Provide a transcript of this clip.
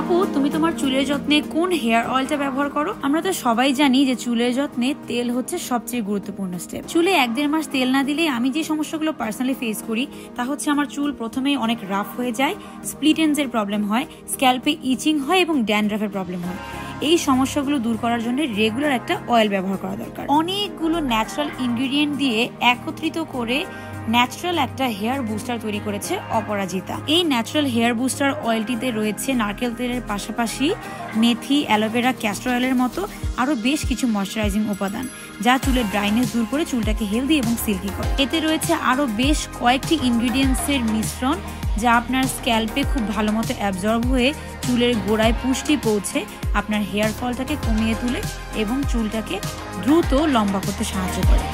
আপু, তুমি তোমার চুলের যত্নে কোন হেয়ার অয়েলটা ব্যবহার করো? আমরা তো সবাই জানি যে চুলের যত্নে তেল হচ্ছে সবচেয়ে গুরুত্বপূর্ণ স্টেপ। চুলে 1-1.5 মাস তেল না দিলে আমি যে সমস্যাগুলো পার্সোনালি ফেস করি তা হচ্ছে আমার চুল প্রথমেই অনেক রাফ হয়ে যায়, স্প্লিট এন্ডস এর প্রবলেম হয়, স্ক্যাল্পে ইচিং হয় এবং ড্যান্ড্রাফের প্রবলেম হয়। এই সমস্যাগুলো দূর করার জন্য রেগুলার একটা অয়েল ব্যবহার করা দরকার। অনেকগুলো ন্যাচারাল ইনগ্রেডিয়েন্ট দিয়ে একত্রিত করে ন্যাচারাল একটা হেয়ার বুস্টার তৈরি করেছে অপরাজিতা। এই ন্যাচারাল হেয়ার বুস্টার অয়েলটিতে রয়েছে নারকেল তেলের পাশাপাশি মেথি, অ্যালোভেরা, ক্যাস্টর অয়েলের মতো আরো বেশ কিছু ময়শ্চারাইজিং উপাদান, যা চুলের ড্রাইনেস দূর করে চুলটাকে হেলদি এবং সিল্কি করে। এতে রয়েছে আরো বেশ কয়েকটি ইনগ্রেডিয়েন্টসের মিশ্রণ, যা আপনার স্ক্যাল্পে খুব ভালো মতো অ্যাবজর্ব হয়ে চুলের গোড়ায় পুষ্টি পৌঁছে আপনার হেয়ার ফলটাকে কমিয়ে তুলে এবং চুলটাকে দ্রুত লম্বা করতে সাহায্য করে।